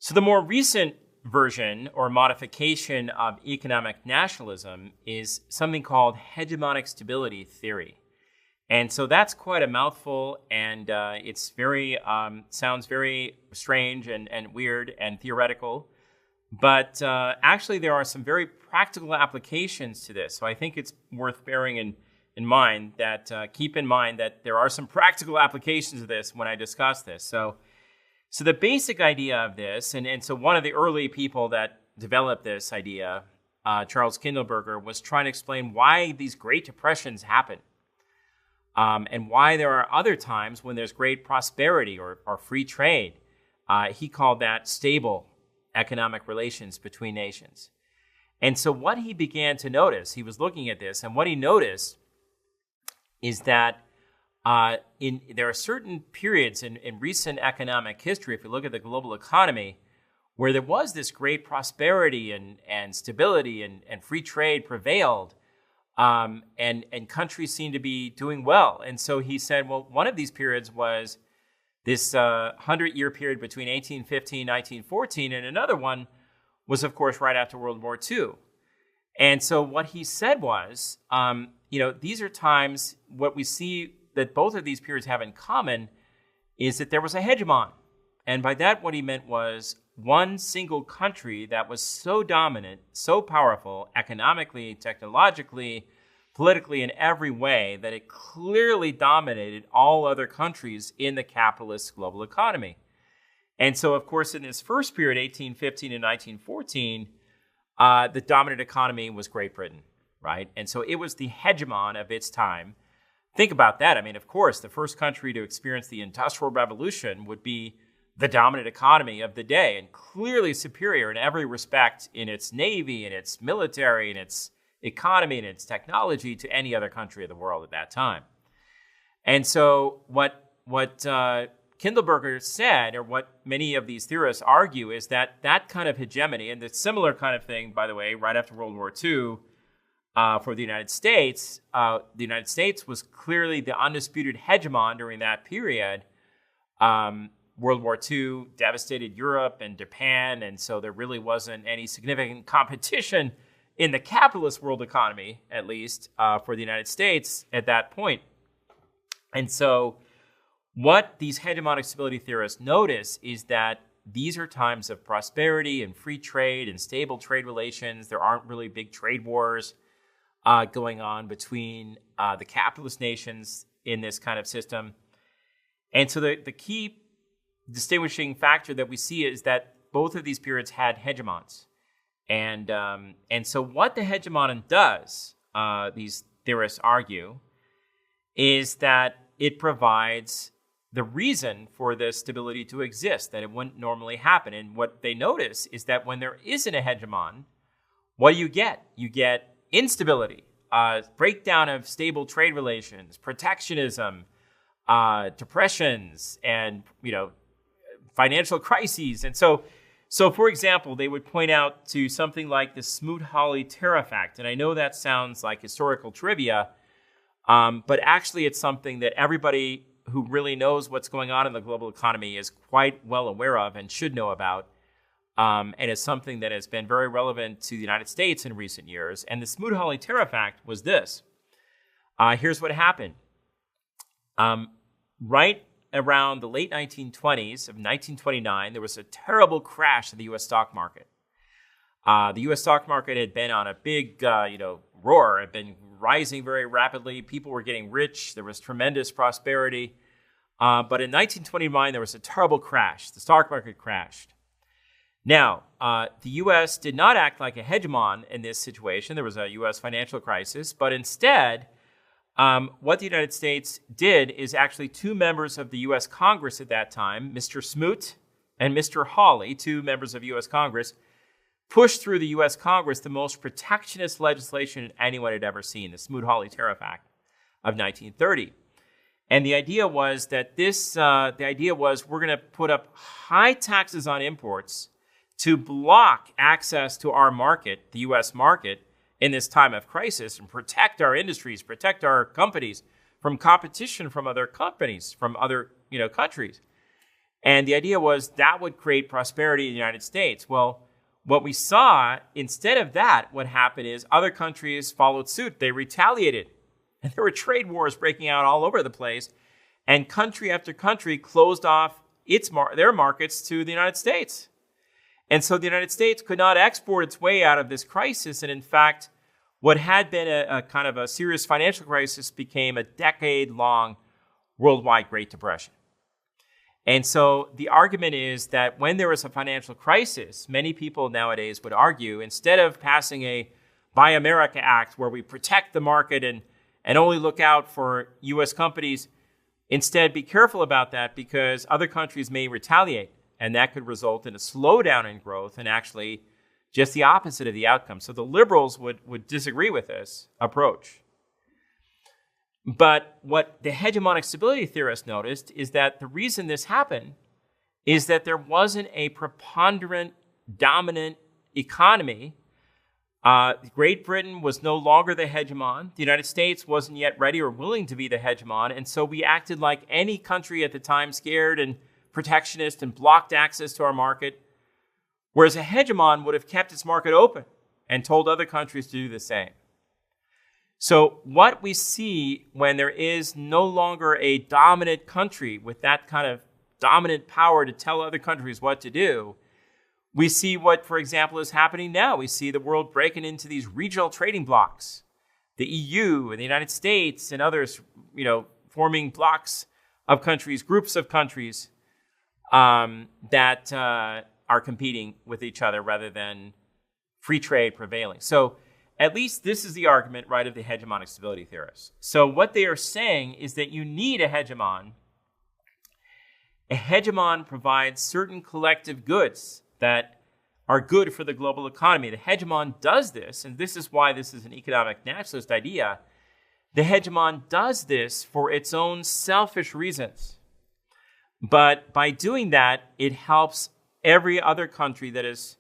So the more recent version or modification of economic nationalism is something called hegemonic stability theory. And so that's quite a mouthful, and it's very sounds very strange and weird and theoretical. But actually, there are some very practical applications to this. So I think it's worth bearing in mind that keep in mind that there are some practical applications of this when I discuss this. So the basic idea of this, and so one of the early people that developed this idea, Charles Kindleberger, was trying to explain why these Great Depressions happen. And why there are other times when there's great prosperity or free trade. He called that stable economic relations between nations. And so what he began to notice, he was looking at this, and what he noticed is that there are certain periods in recent economic history, if you look at the global economy, where there was this great prosperity and stability and free trade prevailed. And countries seem to be doing well. And so he said, well, one of these periods was this 100-year period between 1815 and 1914, and another one was, of course, right after World War II. And so what he said was, these are times, what we see that both of these periods have in common is that there was a hegemon. And by that, what he meant was one single country that was so dominant, so powerful, economically, technologically, politically, in every way, that it clearly dominated all other countries in the capitalist global economy. And so, of course, in this first period, 1815 and 1914, the dominant economy was Great Britain, right? And so it was the hegemon of its time. Think about that. I mean, of course, the first country to experience the Industrial Revolution would be the dominant economy of the day, and clearly superior in every respect in its navy, in its military, in its economy, in its technology to any other country of the world at that time. And so what Kindleberger said, or what many of these theorists argue, is that that kind of hegemony, and the similar kind of thing, by the way, right after World War II, for the United States was clearly the undisputed hegemon during that period. World War II devastated Europe and Japan, and so there really wasn't any significant competition in the capitalist world economy, at least, for the United States at that point. And so what these hegemonic stability theorists notice is that these are times of prosperity and free trade and stable trade relations. There aren't really big trade wars going on between the capitalist nations in this kind of system. And so the key distinguishing factor that we see is that both of these periods had hegemons. And so what the hegemon does, these theorists argue, is that it provides the reason for the stability to exist, that it wouldn't normally happen. And what they notice is that when there isn't a hegemon, what do you get? You get instability, breakdown of stable trade relations, protectionism, depressions, and financial crises. And so for example, they would point out to something like the Smoot-Hawley Tariff Act. And I know that sounds like historical trivia, but actually it's something that everybody who really knows what's going on in the global economy is quite well aware of and should know about. And it's something that has been very relevant to the United States in recent years. And the Smoot-Hawley Tariff Act was this. Here's what happened. Right around the late 1920s of 1929, there was a terrible crash of the U.S. stock market. The U.S. stock market had been on a big, roar. It had been rising very rapidly. People were getting rich. There was tremendous prosperity. But in 1929, there was a terrible crash. The stock market crashed. Now, the U.S. did not act like a hegemon in this situation. There was a U.S. financial crisis. But instead, what the United States did is actually two members of the U.S. Congress at that time, Mr. Smoot and Mr. Hawley, two members of U.S. Congress, pushed through the U.S. Congress the most protectionist legislation anyone had ever seen, the Smoot-Hawley Tariff Act of 1930. And the idea was that we're going to put up high taxes on imports to block access to our market, the U.S. market, in this time of crisis, and protect our industries, protect our companies from competition from other companies, from other countries. And the idea was that would create prosperity in the United States. Well, what we saw, instead of that, what happened is other countries followed suit. They retaliated. And there were trade wars breaking out all over the place. And country after country closed off their markets to the United States. And so the United States could not export its way out of this crisis. And in fact, what had been a kind of a serious financial crisis became a decade-long worldwide Great Depression. And so the argument is that when there was a financial crisis, many people nowadays would argue, instead of passing a Buy America Act where we protect the market and only look out for U.S. companies, instead be careful about that because other countries may retaliate, and that could result in a slowdown in growth and actually just the opposite of the outcome. So the liberals would disagree with this approach. But what the hegemonic stability theorists noticed is that the reason this happened is that there wasn't a preponderant, dominant economy. Great Britain was no longer the hegemon. The United States wasn't yet ready or willing to be the hegemon. And so we acted like any country at the time, scared and protectionist and blocked access to our market. Whereas a hegemon would have kept its market open and told other countries to do the same. So what we see when there is no longer a dominant country with that kind of dominant power to tell other countries what to do, we see what, for example, is happening now. We see the world breaking into these regional trading blocks, the EU and the United States and others, forming blocks of countries, groups of countries that are competing with each other rather than free trade prevailing. So at least this is the argument, right, of the hegemonic stability theorists. So what they are saying is that you need a hegemon. A hegemon provides certain collective goods that are good for the global economy. The hegemon does this, and this is why this is an economic nationalist idea. The hegemon does this for its own selfish reasons. But by doing that, it helps every other country that is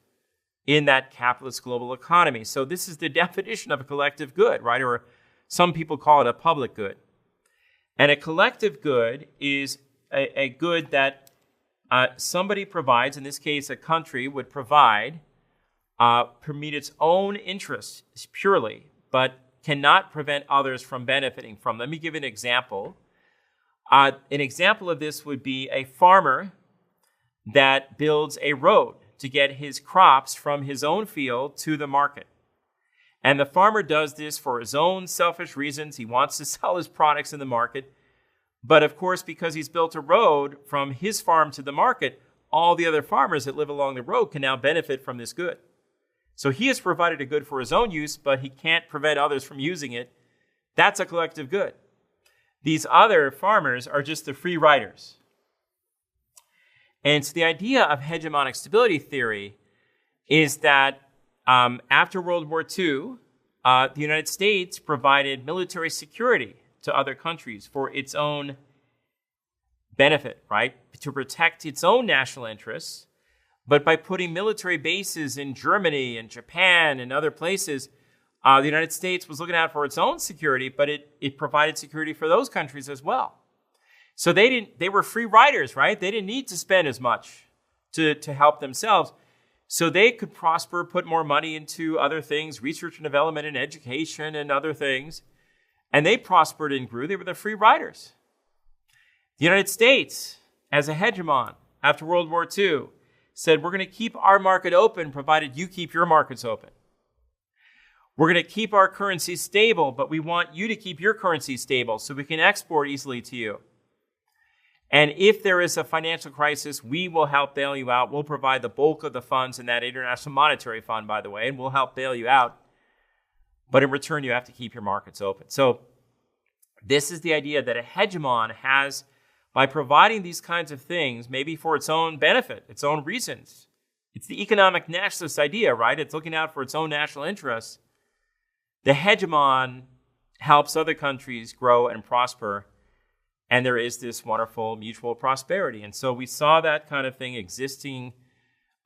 in that capitalist global economy. So this is the definition of a collective good, right? Or some people call it a public good. And a collective good is a good that somebody provides, in this case, a country would provide to meet its own interests purely, but cannot prevent others from benefiting from. Let me give an example. An example of this would be a farmer that builds a road to get his crops from his own field to the market. And the farmer does this for his own selfish reasons. He wants to sell his products in the market. But of course, because he's built a road from his farm to the market, all the other farmers that live along the road can now benefit from this good. So he has provided a good for his own use, but he can't prevent others from using it. That's a collective good. These other farmers are just the free riders. And so the idea of hegemonic stability theory is that after World War II, the United States provided military security to other countries for its own benefit, right? To protect its own national interests. But by putting military bases in Germany and Japan and other places, the United States was looking out for its own security, but it provided security for those countries as well. So they were free riders, right? They didn't need to spend as much to help themselves. So they could prosper, put more money into other things, research and development and education and other things. And they prospered and grew. They were the free riders. The United States, as a hegemon after World War II, said, we're going to keep our market open provided you keep your markets open. We're going to keep our currency stable, but we want you to keep your currency stable so we can export easily to you. And if there is a financial crisis, we will help bail you out. We'll provide the bulk of the funds in that International Monetary Fund, by the way, and we'll help bail you out. But in return, you have to keep your markets open. So this is the idea that a hegemon has, by providing these kinds of things, maybe for its own benefit, its own reasons. It's the economic nationalist idea, right? It's looking out for its own national interests. The hegemon helps other countries grow and prosper. And there is this wonderful mutual prosperity. And so we saw that kind of thing existing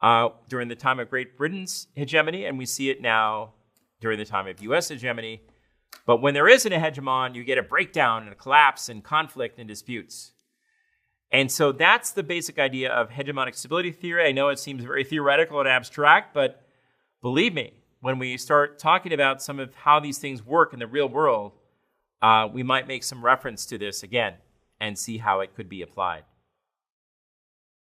during the time of Great Britain's hegemony, and we see it now during the time of U.S. hegemony. But when there isn't a hegemon, you get a breakdown and a collapse and conflict and disputes. And so that's the basic idea of hegemonic stability theory. I know it seems very theoretical and abstract, but believe me, when we start talking about some of how these things work in the real world, we might make some reference to this again and see how it could be applied.